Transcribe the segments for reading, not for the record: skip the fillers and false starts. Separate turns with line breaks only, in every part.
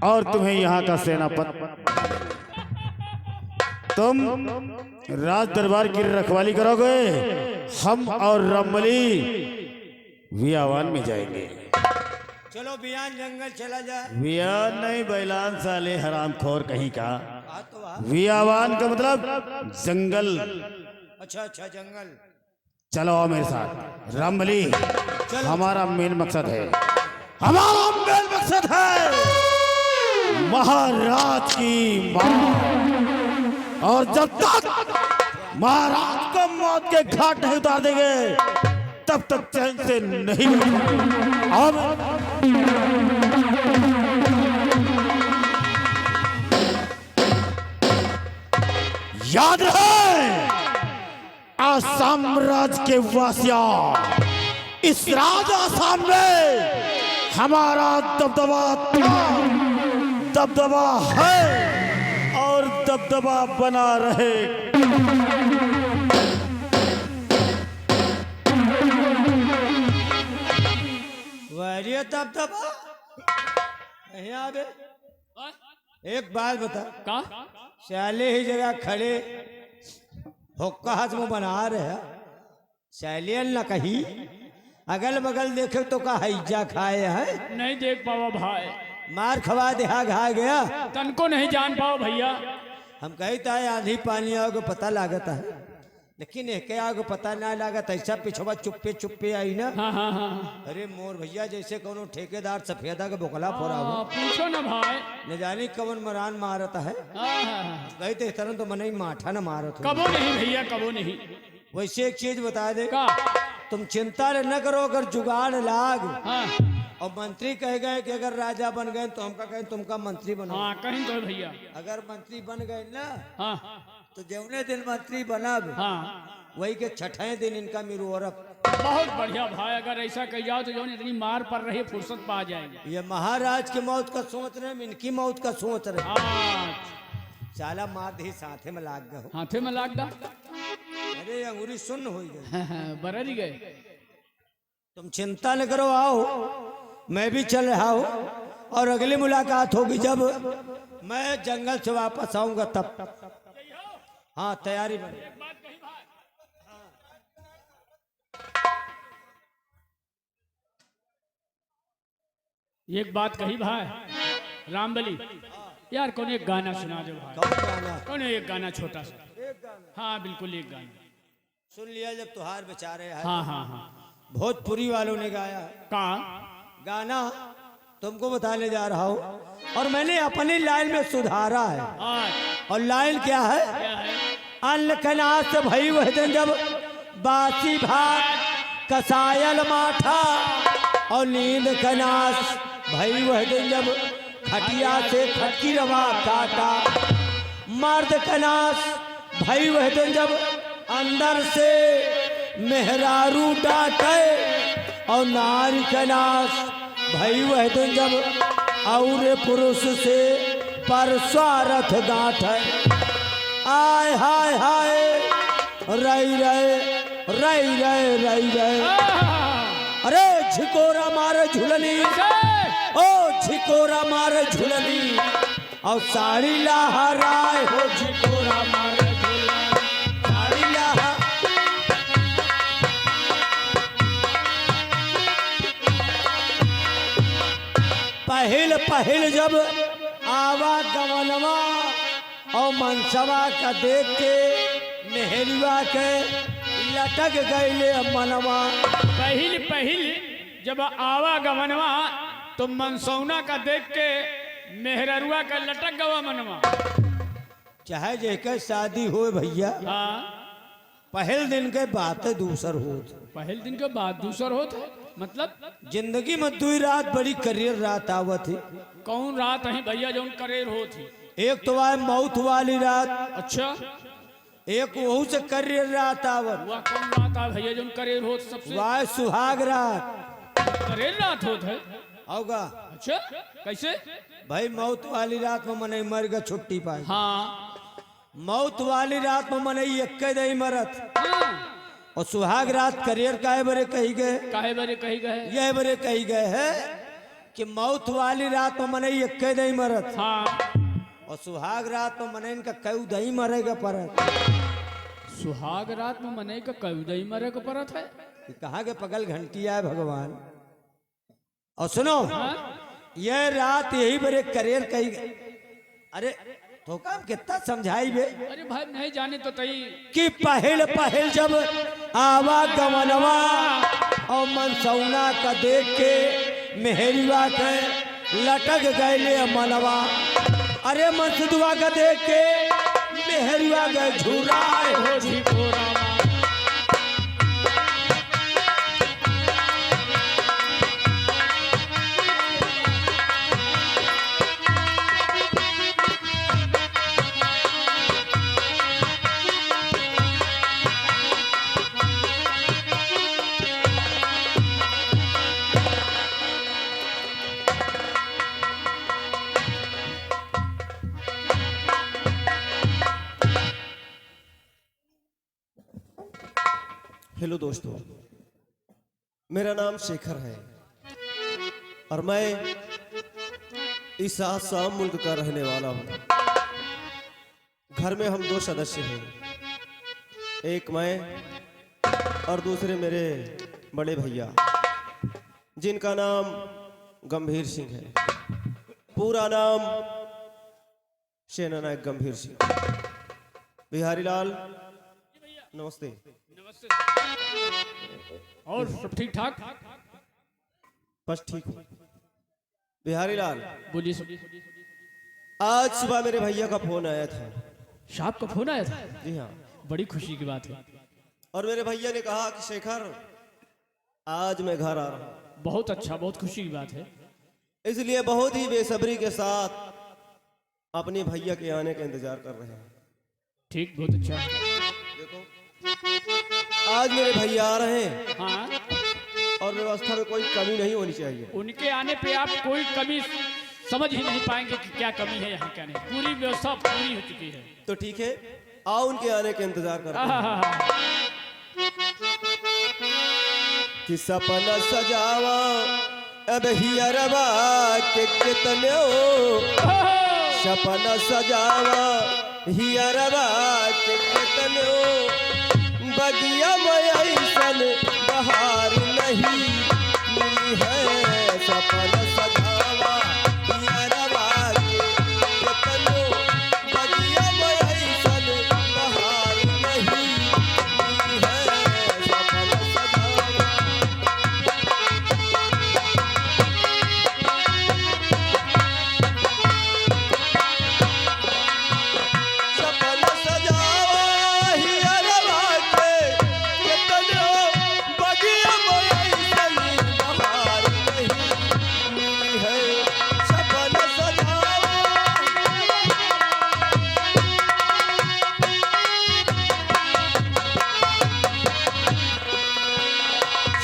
और तुम्हें यहाँ का सेनापति, तुम राज दरबार की रखवाली करोगे। हम और रामबली वियावान में जाएंगे।
चलो बियान जंगल चला जाए।
वियान नहीं, बैलान साले हरामखोर कहीं का।
तो
वियावान का मतलब जंगल।
अच्छा अच्छा जंगल।
चलो आओ मेरे साथ रामबली। हमारा मेन मकसद है, हमारा मेन मकसद है महाराज की मौत। और जब तक महाराज को मौत के घाट नहीं उतार देंगे तब तक चैन से नहीं अब याद रहे आसाम राज्य के वासियों, इस राज आसाम में हमारा दबदबा है और दबदबा बना रहे।
वरिया दबदबा यहाँ बे। एक बात बता,
का
साले ही जगह खड़े हुक्का हाथ में बना रहे सैलियन न कही अगल बगल देखे तो का हैजा खाए है।
नहीं देख पाओ भाई,
मार खवा देहा घा गया।
तन को नहीं जान पाओ भैया।
हम कहता है आंधी पानी आओगे पता लागता है, लेकिन एक आओगे पता ना लागत। ऐसा पिछवा चुप्पे चुप्पे आई ना।
हाँ हाँ हाँ
अरे मोर भैया जैसे कोनो ठेकेदार सफेदा के बोकला फोरा हो।
पूछो ना भाई।
न जानी कवन मरान मारता है। गई तो इस तरह तो मन ही माठा न मारत हो।
कबो नहीं भैया, कबो नहीं।
वैसे एक चीज बता दे,
का
तुम चिंता न करो, अगर जुगाड़ लाग
हाँ
और मंत्री कह गए कि अगर राजा बन गए तो हमका कहें तुमका मंत्री बनो।
हाँ कहीं तो भैया।
अगर मंत्री बन गए ना
हाँ
तो जौने दिन मंत्री बनब
हाँ
वही के छठे दिन इनका मेरू औरत।
बहुत बढ़िया भाई, अगर ऐसा कह जाओ तो जो इतनी मार पड़ रही फुर्सत पा जाएगी।
ये महाराज की मौत का सोच रहे, इनकी मौत का सोच रहे।
हाँ
साला मार दी साथे में लाग गए।
हाथे में लाग दा।
अरे अंगूरी सुन्न हो गई।
बरर गए।
तुम चिंता न करो, आओ मैं भी चल रहा हूँ। और अगली मुलाकात होगी जब मैं जंगल से वापस आऊंगा तब। हाँ तैयारी बन।
एक बात कही भाई रामबली, यार कौन एक गाना सुना दो भाई।
कौन गाना?
कौन एक गाना छोटा सा। हाँ बिल्कुल एक गाना
सुन लिया जब तुहार बेचारे है।
हाँ हाँ हाँ।
भोजपुरी वालों ने गाया
का
गाना, तुमको बताने जा रहा हूँ। और मैंने अपनी लाइन में सुधारा है। और लाइन क्या है?
क्या है?
अन्न कनास भई वह दिन जब बासी भात कसायल माठा, और नींद कनास भई वह दिन जब खटिया से खटकी रवा काटा। मर्द कनास भई वह दिन जब अंदर से मेहरारू डांटे, और नारी कनास भई वह दिन जब और पुरुष से परस्वारथ गांठे। आय हाय हाय रई रहे रई रहे रई रहे। अरे झिकोरा मारे झुलनी, ओ झिकोरा मारे झुलनी, और साड़ी लहराए हो झिकोरा मारे झुलनी, साड़ी लहरा। पहल पहल जब आवा गवनवा और मनसवा का देख के मेहरिवा के लटक गईले मनवा।
पहिल पहिल जब आवा गवनवा तो मनसौना का देख के मेहररुआ का लटक गवा मनवा।
चाहे जेकर शादी हो भैया,
हाँ
पहल दिन के बात दूसर होत।
पहल दिन के बाद दूसर होता मतलब
जिंदगी में दुई रात बड़ी करियर रात आवत थी।
कौन रात है भैया जो करेर होती?
एक तो आए मौत वाली रात,
अच्छा
एक वहू से करियर रात आवत।
वह कौन रात है भैया जो करेर होत? सबसे
वाह सुहाग रात,
करेर रात होत है।
होगा।
अच्छा कैसे?
भाई मौत वाली रात में मन मर गया छुट्टी पाई।
हाँ
मौत वाली रात में मन एक दही मरत।
हाँ।
और सुहाग रात करियर काहे बरे कही गए?
काहे बरे कही गए?
यह बरे कही गए है कि मौत वाली रात में मने एक नहीं मरत
हाँ
और सुहाग रात में मने इनका कई दही मरेगा परत।
सुहाग रात में मने का कई मरे को परत है।
कि कहाँ के पगल घंटिया है भगवान। और सुनो ये रात यही बड़े करेर कही अरे तो काम कितना समझाई बे
अरे भाई नहीं जाने तो तई
कि पहल पहल जब आवागमनवा और मनसौना का देख के मेहरिवा के लटक गए मनवा। अरे मनसुदवा का देख के मेहरिवा गए झुराए
हो जी को रामा।
हेलो दोस्तों, मेरा नाम शेखर है और मैं इस आसाम मुल्क का रहने वाला हूँ। घर में हम 2 सदस्य हैं, एक मैं और दूसरे मेरे बड़े भैया जिनका नाम गंभीर सिंह है। पूरा नाम सेना नायक गंभीर सिंह। बिहारी लाल नमस्ते।
नमस्ते और सब ठीक ठाक।
बस ठीक हूँ। बिहारी लाल
बोलिए सब।
आज सुबह मेरे भैया का फोन आया था।
साहब का फोन आया था?
जी हाँ।
बड़ी खुशी की बात है।
और मेरे भैया ने कहा कि शेखर आज मैं घर आ रहा हूँ।
बहुत अच्छा, बहुत खुशी की बात है।
इसलिए बहुत ही बेसब्री के साथ अपने भैया के आने का इंतजार कर रहे हैं।
ठीक, बहुत अच्छा।
देखो आज मेरे भैया आ रहे हैं
हाँ
और व्यवस्था में कोई कमी नहीं होनी चाहिए।
उनके आने पे आप कोई कमी समझ ही नहीं पाएंगे कि क्या कमी है यहाँ क्या नहीं। पूरी व्यवस्था पूरी हो चुकी है।
तो ठीक है, आओ उनके आने का इंतजार करते हैं।
आहा,
कि सपना सजावा अब ही अरबा के कितने सपना सजावा ही अरबा के कितने बगिया में ऐसन बहार नहीं मिली है। सपना सजावा ही अरबा के कितने बगिया में ऐसन बहार नहीं मिली है। सपना सजावा सपना सजावा ही अरबा के कितने बगिया में ऐसन बहार नहीं मिली है। सपना सजावा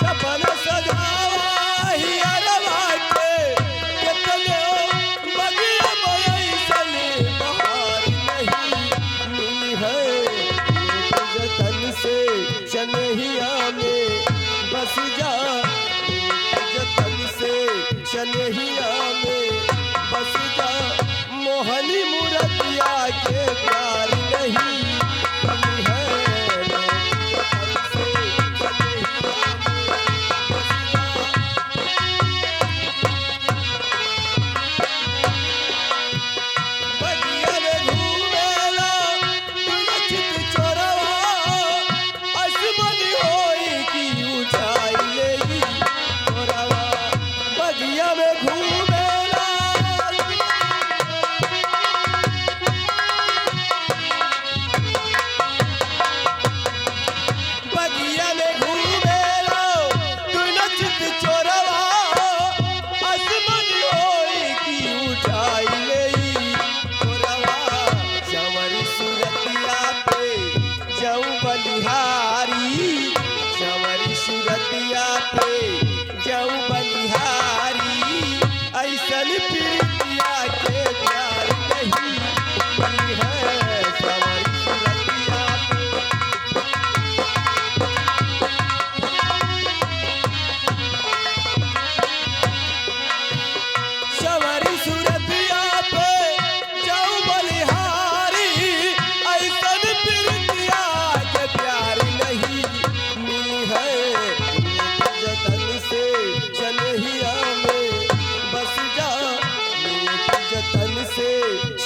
सपना सजावा ही अरबा के कितने बगिया में ऐसन बहार नहीं मिली है। मेरे जतन से चनहिया में बस जा, मेरे जतन से चनहिया में बस जा। मोहनी मूरतिया के प्यार नहीं मिली है। मेरे जतन से चनहिया में बस जा। बगिया में घूमेला तुलचित चोरवा असमनी होई की ऊंचाई लेई चोरवा। बगिया में घूमेला बगिया में घूमेला तुलचित चोरवा असमनी होई की ऊंचाई लेई चोरवा। चंवरी सूरतिया पे जाऊं बलिहारी, चंवरी सूरतिया पे जाऊं बलिहारी। ऐसन प्रीतिया के प्यार नहीं मिली है। चंवरी सूरतिया पे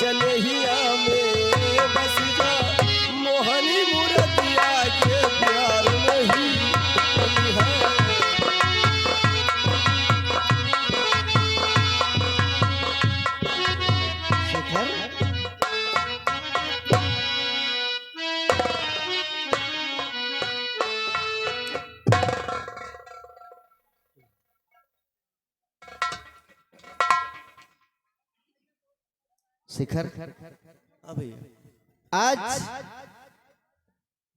सनहिया में बस जा मोहनी मूर्तिया के प्यार नहीं है।
शेखर, शिखर,
हाँ भैया।
आज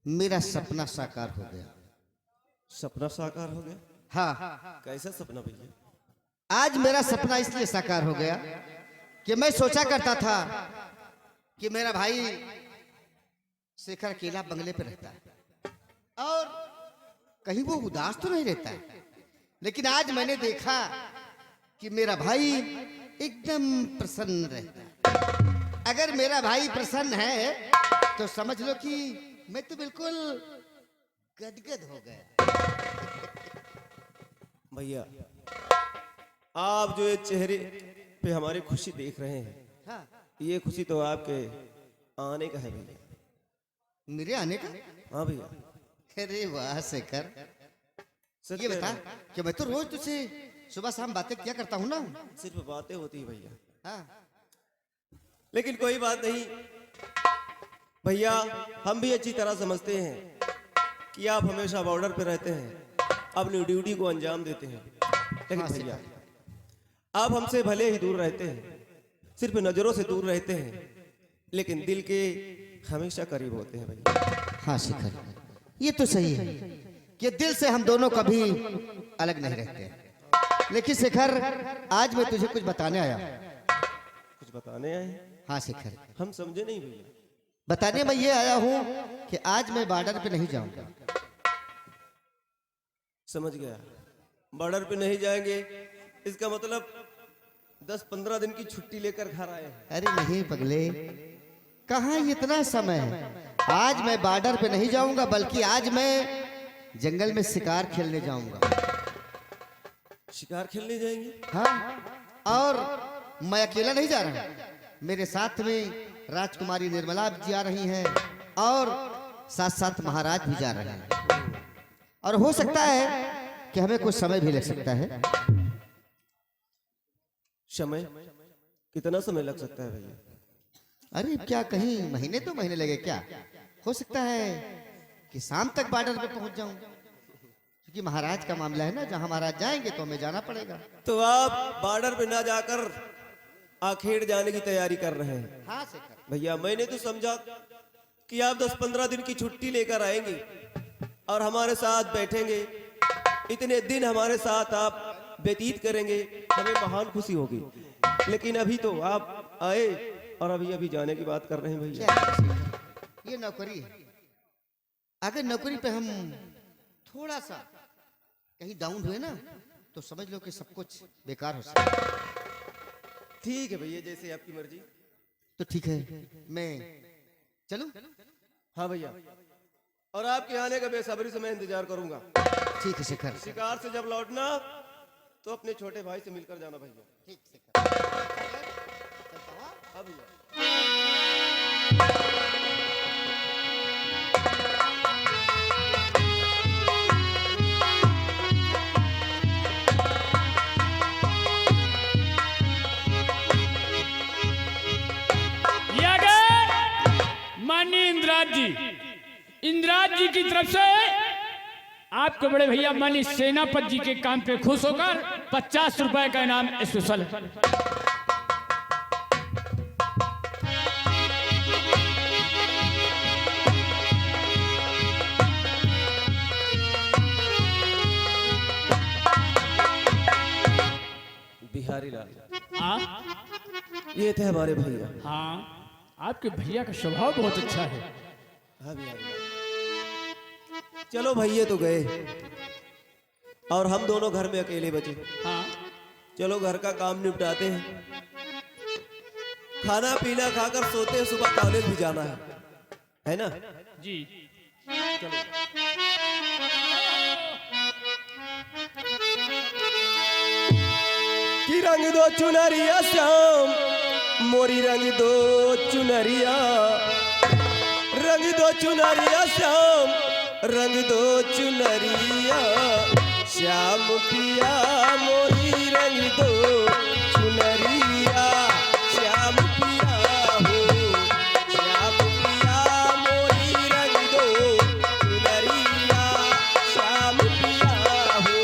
मेरा सपना साकार हो गया।
सपना साकार हो गया?
हाँ,
कैसा सपना भैया?
आज मेरा सपना इसलिए साकार हो गया कि मैं सोचा करता था कि मेरा भाई शेखर अकेला बंगले पे रहता है और कहीं वो उदास तो नहीं रहता है, लेकिन आज मैंने देखा कि मेरा भाई एकदम प्रसन्न रहता है। अगर मेरा भाई प्रसन्न है तो समझ लो कि मैं तो बिल्कुल गदगद हो गया।
भैया आप जो ये चेहरे पे हमारी खुशी देख रहे हैं,
हाँ,
ये खुशी तो आपके आने का है भैया।
मेरे आने का?
हाँ भैया।
अरे वाह शेखर,
सच
ये
कह
बता
रहे हैं।
कि मैं तो रोज तुझसे सुबह शाम बातें किया करता हूँ ना।
सिर्फ बातें होती है भैया,
हाँ,
लेकिन कोई बात नहीं भैया। हम भी अच्छी तरह समझते हैं कि आप हमेशा बॉर्डर पे रहते हैं, अपनी ड्यूटी को अंजाम देते हैं। लेकिन
हाँ,
भैया आप हमसे भले ही दूर रहते हैं, सिर्फ नजरों से दूर रहते हैं, लेकिन दिल के हमेशा करीब होते हैं भैया।
हाँ शेखर, ये तो सही है कि दिल से हम दोनों कभी अलग नहीं रहते। लेकिन शेखर, आज मैं तुझे कुछ बताने आया।
कुछ बताने आए हैं?
हाँ शेखर,
हम समझे नहीं भैया।
बताने मैं ये आया हूँ कि आज मैं बॉर्डर पे नहीं जाऊंगा।
समझ गया, बॉर्डर पे नहीं जाएंगे, इसका मतलब 10-15 दिन की छुट्टी लेकर घर आए हैं।
अरे नहीं पगले, कहाँ इतना समय है। आज मैं बॉर्डर पे नहीं जाऊंगा, बल्कि आज मैं जंगल में शिकार खेलने जाऊंगा।
शिकार खेलने जाएंगे?
हाँ, और मैं अकेला नहीं जा रहा, मेरे साथ में राजकुमारी निर्मला जी आ रही हैं और साथ साथ महाराज भी जा रहे हैं। और हो सकता है कि हमें कुछ समय भी लग सकता है।
समय? कितना समय लग सकता है भैया?
अरे क्या कहीं महीने तो महीने लगे क्या? हो सकता है कि शाम तक बॉर्डर पे पहुंच जाऊं, क्योंकि महाराज का मामला है ना, जहां महाराज जाएंगे तो हमें जाना पड़ेगा।
तो आप बॉर्डर पे ना जाकर आखेड़ जाने की तैयारी कर रहे हैं?
हाँ शेखर,
भैया मैंने तो समझा कि आप 10-15 दिन की छुट्टी लेकर आएंगे और हमारे साथ बैठेंगे, इतने दिन हमारे साथ आप व्यतीत करेंगे, हमें महान खुशी होगी। लेकिन अभी तो आप आए और अभी अभी जाने की बात कर रहे हैं भैया।
क्या है शेखर? ये नौकरी है। अगर नौकरी पे हम थोड़ा सा कहीं डाउन हुए ना, तो समझ लो कि सब कुछ बेकार हो सकता है।
ठीक है भैया, जैसे आपकी मर्जी।
तो ठीक है, मैं चलूं?
हाँ भैया, और आपके आने का बेसब्री से मैं इंतजार करूंगा।
ठीक है शेखर।
शिकार से जब लौटना तो अपने छोटे भाई से मिलकर जाना भैया।
ठीक शेखर। चलता हूं।
हाँ भैया।
ये गए माननीय इंद्राज जी की तरफ से आपके बड़े भैया माननीय सेनापति जी के काम पे खुश होकर 50 रुपए का इनाम स्पेशल है।
बिहारी लाल,
हाँ
ये थे हमारे भैया।
हाँ, आपके भैया का स्वभाव बहुत अच्छा है।
हाँ बिहारी लाल। चलो भैया तो गए और हम दोनों घर में अकेले बचे।
हाँ,
चलो घर का काम निपटाते हैं, खाना पीना खाकर सोते हैं, सुबह कॉलेज भी जाना है ना?
जी।
चलो। कि रंग दो चुनरिया श्याम मोरी रंग दो चुनरिया, रंग दो चुनरिया श्याम, रंग दो चुनरिया श्याम पिया मोरी रंग दो चुनरिया श्याम पिया हो, श्याम पिया मोरी रंग दो चुनरिया श्याम पिया हो।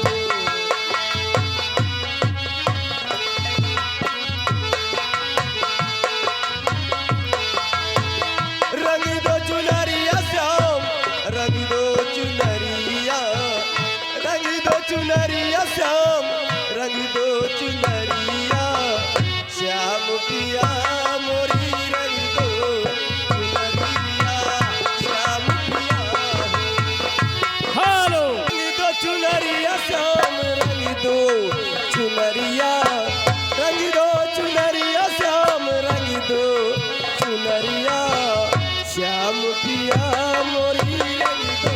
रंग दो चुनरिया श्याम, रंग दो चुनरिया, रंग दो चुनरिया श्याम, रंग दो चुनरिया श्याम पिया मोरी रंग दो चुनरिया श्याम पिया हो।
हेलो
रंग दो चुनरिया श्याम, रंग दो चुनरिया, रंग दो चुनरिया श्याम, रंग दो चुनरिया श्याम पिया मोरी रंग दो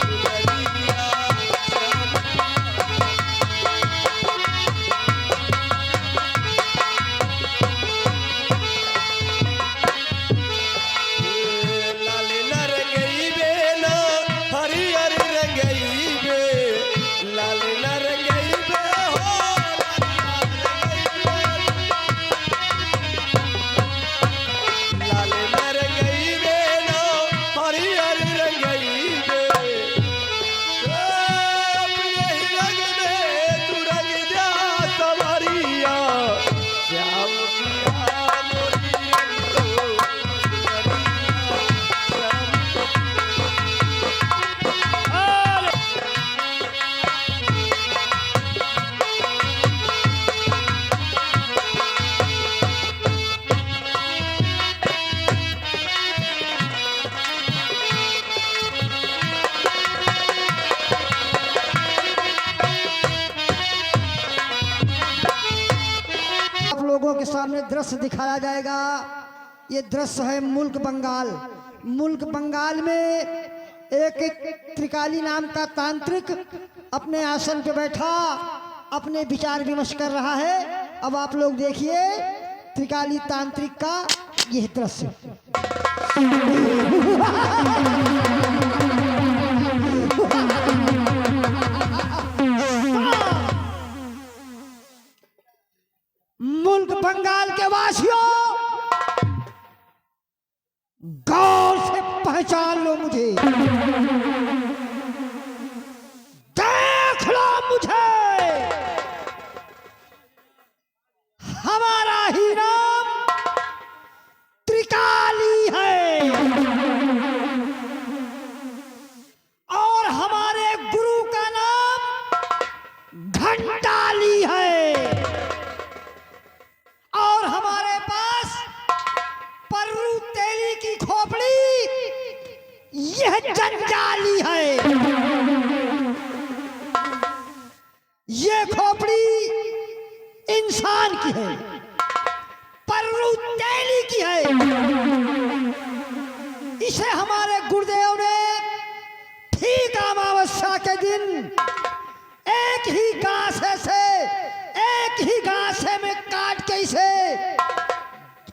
चुनरिया श्याम लाल न रंगई बे ना हरी हरी रंगई बे, लाल न रंगई बे हो लाल न रंगई बे ना हरी हरी रंगई बे, अपने ही रंग दे तू रंग जा सवरिया श्याम पिया मोरी रंग दो चुनरिया श्याम
आप लोगों के सामने दृश्य दिखाया जाएगा। ये दृश्य है मुल्क बंगाल। मुल्क बंगाल में एक त्रिकाली नाम का तांत्रिक अपने आसन पे बैठा अपने विचार विमर्श कर रहा है। अब आप लोग देखिए त्रिकाली तांत्रिक का यह दृश्य। मुल्क बंगाल के वासियों, गौर से पहचान लो मुझे, देख लो मुझे। हमारा ही नाम त्रिकाली है और हमारे गुरु का नाम घंटाली है और हमारे पास पर्रू तेली की खोपड़ी यह जंजाली है। ये खोपड़ी इंसान की है, पर्रू तेली की है। इसे हमारे गुरुदेव ने ठीक अमावस्या के दिन एक ही गांसे से, एक ही गांसे में काट के इसे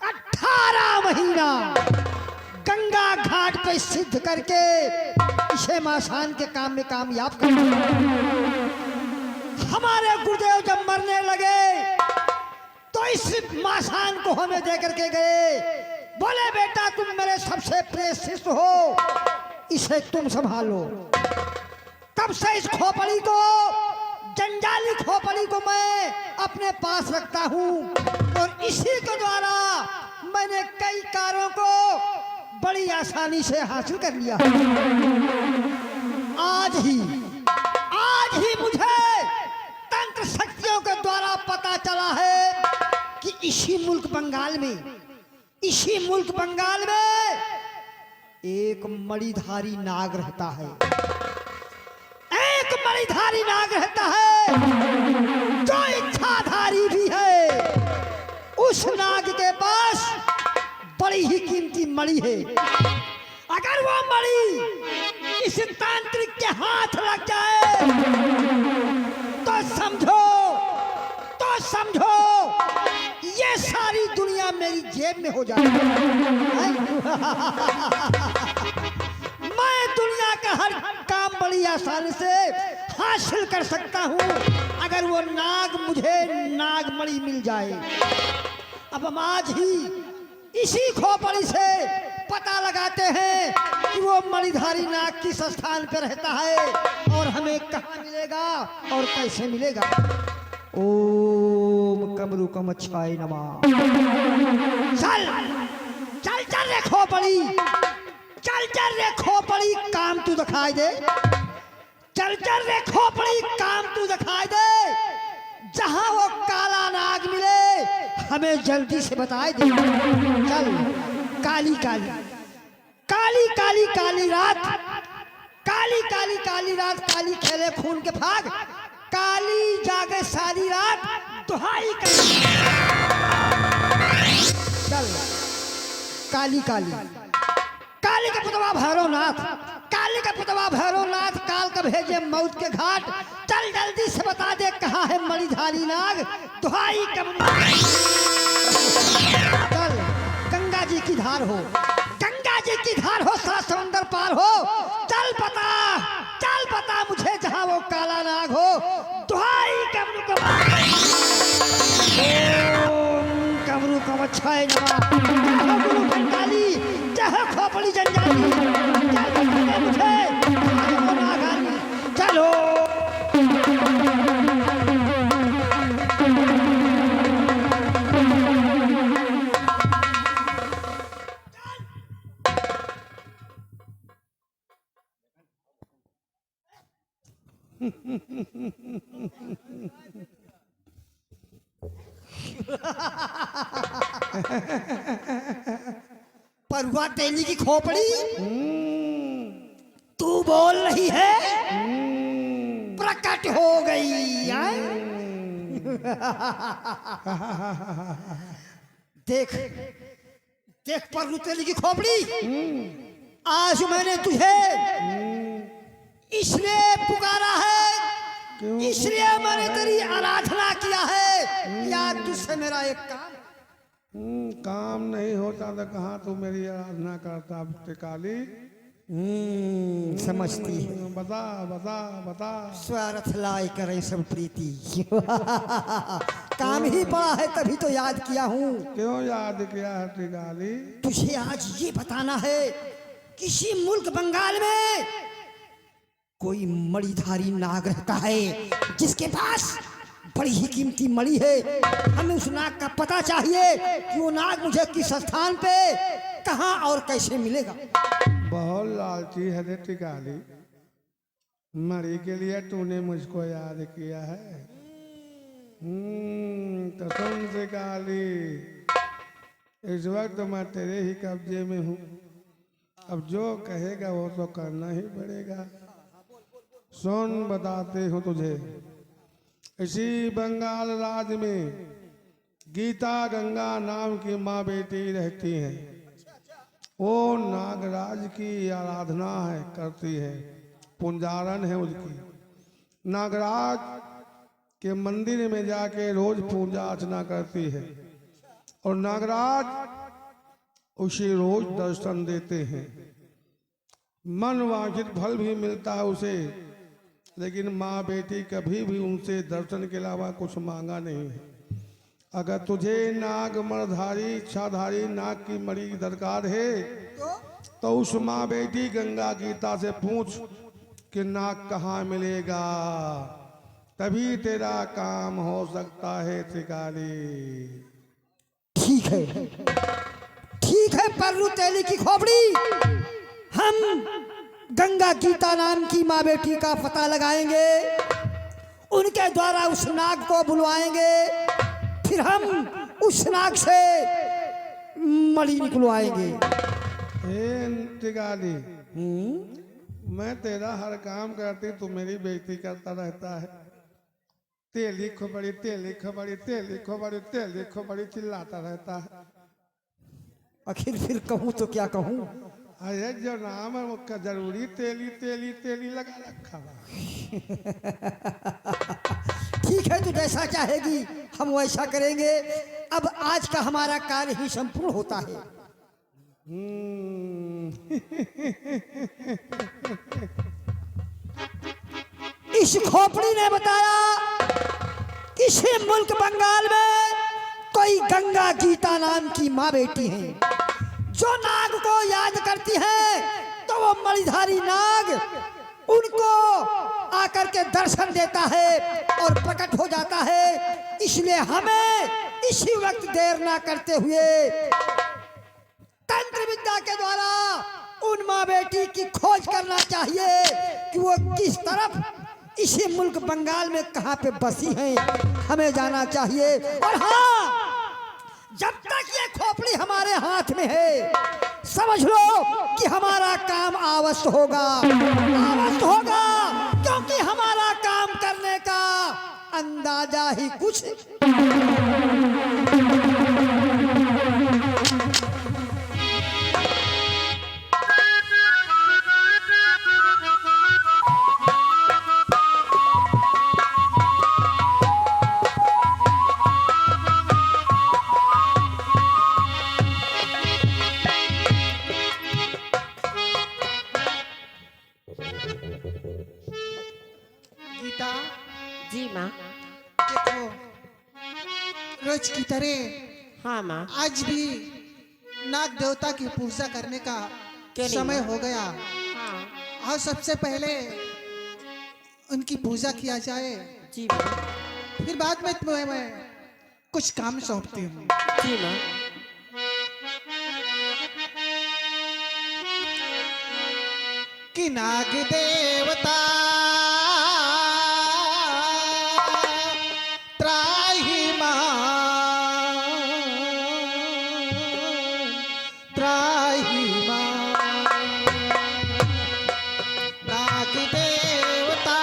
18 महीना गंगा घाट पे सिद्ध करके इसे मासान के काम में कामयाब कर दिया। हमारे गुरुदेव जब मरने लगे तो इस मासान को हमें दे करके गए, बोले बेटा तुम मेरे सबसे प्रिय शिष्य हो, इसे तुम संभालो। तब से इस खोपड़ी को, जंजाली खोपड़ी को मैं अपने पास रखता हूँ और इसी के द्वारा मैंने कई कार्यों को बड़ी आसानी से हासिल कर लिया। आज ही मुझे तंत्र शक्तियों के द्वारा पता चला है कि इसी मुल्क बंगाल में एक मणिधारी नाग रहता है। एक मणिधारी नाग रहता है जो इच्छाधारी भी है। उस नाग के पास बड़ी ही कीमती मणि है। अगर वो मणि इस तांत्रिक के हाथ लग जाए तो समझो ये सारी दुनिया मेरी जेब में हो जाए। मैं दुनिया का हर काम बड़ी आसानी से हासिल कर सकता हूँ अगर वो नाग मुझे नागमणि मिल जाए। अब हम आज ही इसी खोपड़ी से पता लगाते हैं कि वो मणिधारी नाग किस स्थान पर रहता है और हमें कहाँ मिलेगा और कैसे मिलेगा। ओम कमरु कमच्छाय नमः। चल चल चल रे खोपड़ी, चल चल रे खोपड़ी, काम तू दिखाई दे। चल चल रे खोपड़ी, काम तू दिखाई दे। जहां वो काला नाग मिले हमें जल्दी से बताए दे। चल काली काली काली काली काली रात, काली काली काली रात, काली खेले खून के भाग, काली जागे सारी रात दुहाई कर। चल काली काली काली के पुतवा भैरवनाथ, काली का पुतवा भैरवनाथ, काल का भेजे मौत के घाट। चल जल्दी से बता दे कहाँ है मणिधारी नाग दुहाई कब। चल गंगा जी की धार हो, गंगा जी की धार हो, सारा समंदर पार हो। चल पता मुझे जहाँ वो काला नाग हो दुहाई कमरू कमरू कमच्छाय नमः। गुरु कंकाली जहाँ खोपड़ी जंजाली, चल बता दे मुझे वो नागाली। चलो परुआ तेली की खोपड़ी, तू बोल रही है प्रकट हो गई। देख देख परुआ तेली की खोपड़ी, आज मैंने तुझे इसलिए पुकारा है, इसलिए मैंने तेरी आराधना किया है। या तुझसे मेरा एक
काम नहीं होता तो कहाँ तू मेरी आराधना करता काली।
समझती है।
बता बता बता।
स्वार्थ लाई करें सब प्रीति। काम ही पड़ा है तभी तो याद किया हूँ।
क्यों याद किया है टिकाली?
तुझे आज ये बताना है किसी मुल्क बंगाल में कोई मणिधारी नाग रहता है जिसके पास बड़ी ही कीमती मणि है। हमें उस नाग का पता चाहिए कि वो नाग मुझे किस स्थान पे कहाँ और कैसे मिलेगा।
बहुत लालची है रे टिकाली, मणि के लिए तूने मुझको याद किया है। तो सुन टिकाली, इस वक्त मैं तेरे ही कब्जे में हूँ। अब जो कहेगा वो तो करना ही पड़ेगा। सुन बताते हो तुझे, इसी बंगाल राज्य में गीता गंगा नाम की माँ बेटी रहती है। वो नागराज की आराधना है करती है, पुंजारन है उसकी। नागराज के मंदिर में जाके रोज पूजा अर्चना करती है और नागराज उसे रोज दर्शन देते हैं। मन वांछित फल भी मिलता है उसे, लेकिन माँ बेटी कभी भी उनसे दर्शन के अलावा कुछ मांगा नहीं है। अगर तुझे नाग मणिधारी इच्छाधारी नाग की मणि दरकार है तो उस माँ बेटी गंगा गीता से पूछ कि नाग कहाँ मिलेगा, तभी तेरा काम हो सकता है त्रिकाली।
ठीक है पल्लू तेली की खोपड़ी, हम गंगा गीता नाम की माँ बेटी का पता लगाएंगे, उनके द्वारा उस नाग को बुलवाएंगे, फिर हम उस नाग से मणि निकलवाएंगे।
टिकाली, मैं तेरा हर काम करती तू मेरी बेइज्जती करता रहता है। तेली खोपड़ी तेली खोपड़ी तेली खोपड़ी तेली खोपड़ी चिल्लाता रहता है।
आखिर फिर कहूँ तो क्या कहूँ?
अरे जो नाम है उसका जरूरी तेली तेली तेली लगा रखा है।
ठीक है, तू जैसा चाहेगी हम वैसा करेंगे। अब आज का हमारा कार्य ही संपूर्ण होता है। इस खोपड़ी ने बताया इसी मुल्क बंगाल में कोई गंगा गीता नाम की माँ बेटी है, जो नाग को याद करती है तो वो मणिधारी नाग उनको आकर के दर्शन देता है और प्रकट हो जाता है। इसलिए हमें इसी वक्त देर ना करते हुए तंत्र विद्या के द्वारा उन माँ बेटी की खोज करना चाहिए कि वो किस तरफ इसी मुल्क बंगाल में कहाँ पे बसी हैं, हमें जाना चाहिए। और हाँ, जब तक ये खोपड़ी हमारे हाथ में है समझ लो कि हमारा काम अवश्य होगा, अवश्य होगा, क्योंकि हमारा काम करने का अंदाजा ही कुछ।
गीता,
जी माँ।
देखो रोज की तरह
हाँ माँ।
आज भी नाग देवता की पूजा करने का
क्यों नहीं
समय
माँ?
हो गया
हाँ
और सबसे पहले उनकी पूजा किया जाए,
जी माँ।
फिर बाद में तुम्हें मैं कुछ काम सौंपती हूँ।
जी माँ।
कि नाग देवता त्राहि मां, त्राहि मां। नाग देवता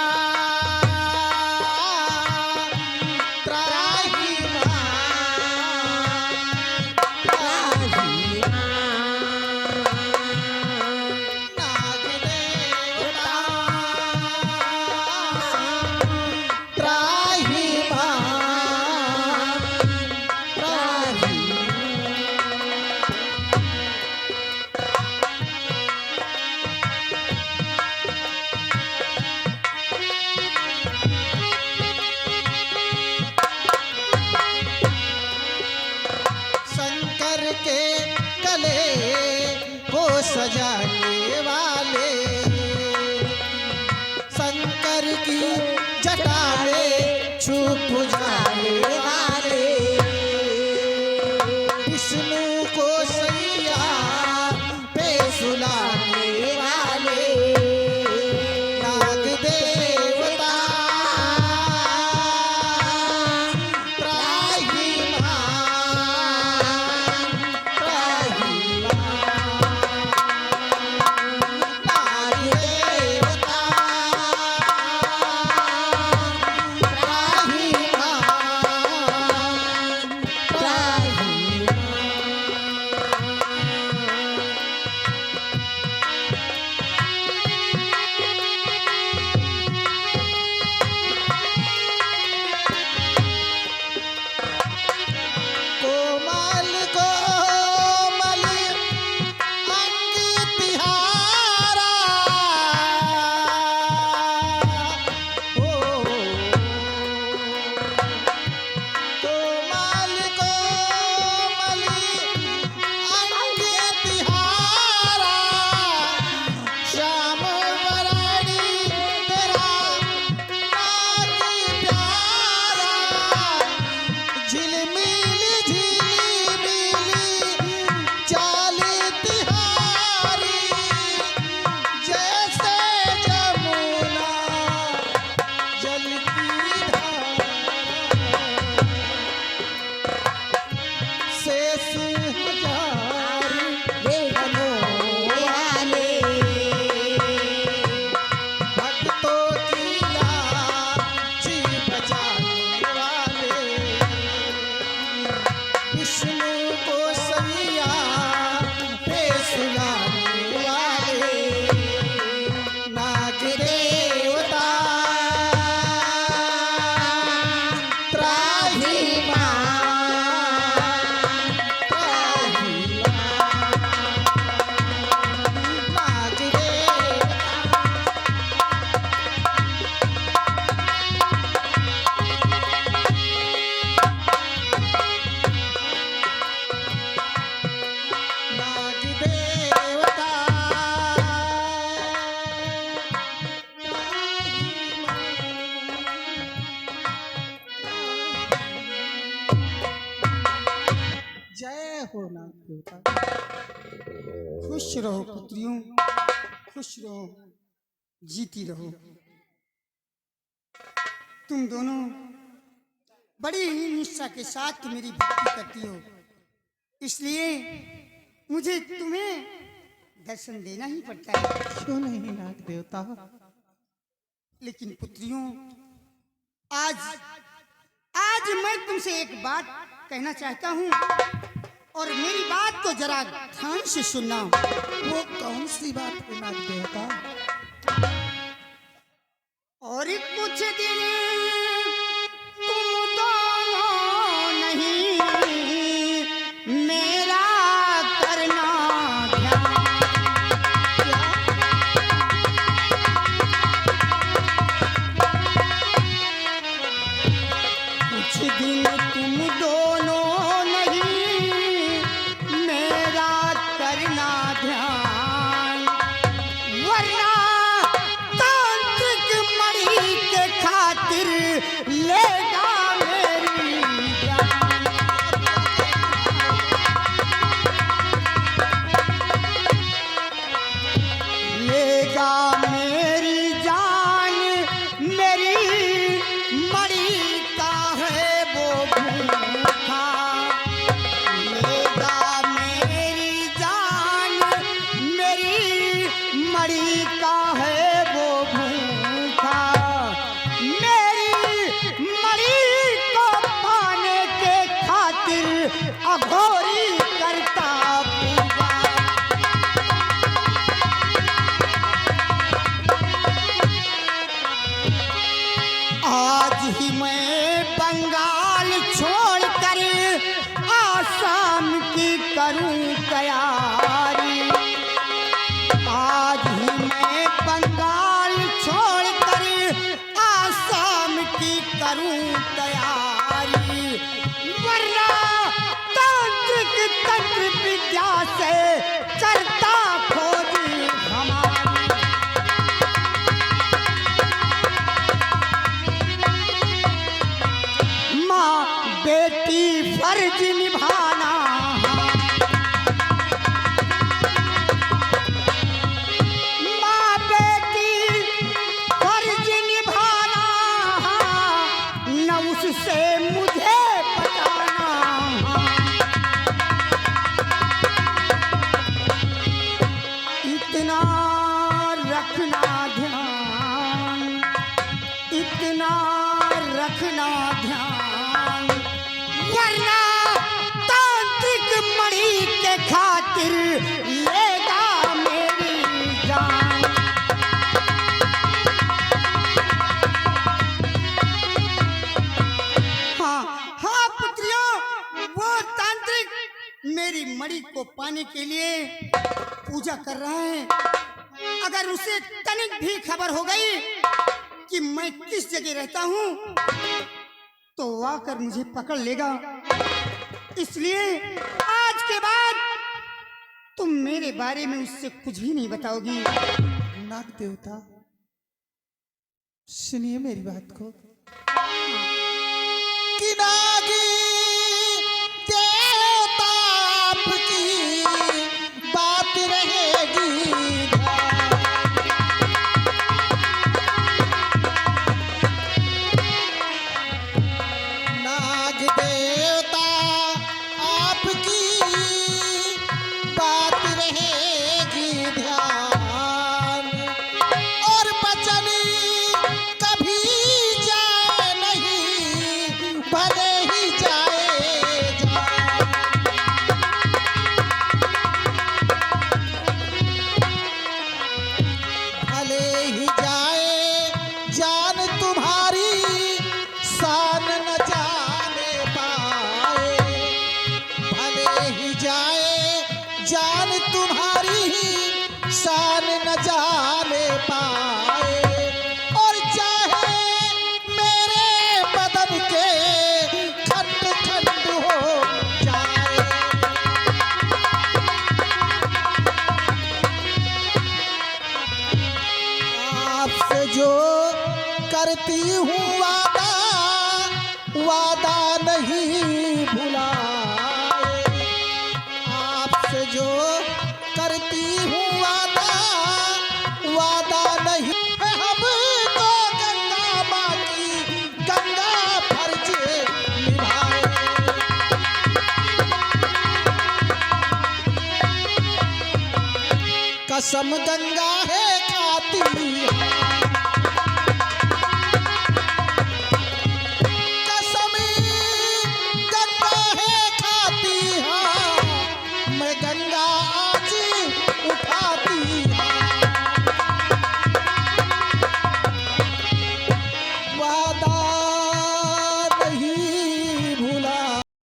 त्राहि मां, त्राहि नाग देवता त्राहि मां, त्राहि। शंकर के गले को सजाने वाले, शंकर की जटा में छुप जाने वाले, विष्णु को सैया पे सुलाने वाले, नाग देवता त्राहि मां, त्राहि मां। नाग देवता त्राहि मां, देवता। खुश रहो पुत्रियों, खुश रहो, जीती रहो। तुम दोनों बड़ी ही निष्ठा के साथ मेरी भक्ति करती हो, इसलिए मुझे तुम्हें दर्शन देना ही पड़ता है।
क्यों नहीं नाग देवता?
लेकिन पुत्रियों, आज आज मैं तुमसे एक बात कहना चाहता हूँ और मेरी बात को जरा ध्यान से सुनना।
वो कौन सी बात है नाग देवता?
और कुछ दिन तुम दोनों नहीं मेरा करना ध्यान। कुछ दिन तुम दोनों नहीं मेरा करना ध्यान, वरना तांत्रिक मणि के खातिर लेगा मेरी जान। लेगा मेरी जान, मेरी मणि का है वो भूखा। लेगा मेरी जान, मेरी मणि का है वो भूखा। मेरी मणि को पाने के खातिर अघोरी करता पूजा। आज ही मैं बंगाल छोड़कर आसाम की करूं तैयारी। आज ही मैं बंगाल छोड़कर आसाम की करूं तैयारी, वरना तांत्रिक तंत्र विद्या से करता खोज हमारी। माँ बेटी फर्ज निभाना, माँ बेटी फर्ज निभाना, न उससे मुझे बचाना। इतना रखना ध्यान, इतना रखना ध्यान, वरना तांत्रिक मणि के खातिर लेगा मेरी जान। हाँ हाँ पुत्रियों, वो तांत्रिक मेरी मणि को पाने के लिए पूजा कर रहा है। अगर उसे तनिक भी खबर हो गई कि मैं किस जगह रहता हूँ तो वो आकर मुझे पकड़ लेगा। इसलिए आज के बाद तुम मेरे बारे में उससे कुछ भी नहीं बताओगी।
नाग देवता, सुनिए मेरी बात को।
कि नागी देवता आपकी बात रहेगी। नाग देवता आपकी बात रहेगी ध्यान, और बचन कभी जाए नहीं, भले ही जाए जान। भले ही जाए जान तुम्हारी, शान न जाने पाए। भले ही जाए जान तुम्हारी, शान न जाने पाए। और चाहे मेरे बदन के खंड खंड हो जाए। आपसे जो करती हूँ वादा, वादा नहीं भुलाए। आप
से जो करती हूँ वादा, वादा नहीं है हमको गंगा माँ की, गंगा फर्ज निभाए। कसम गंगा है खाती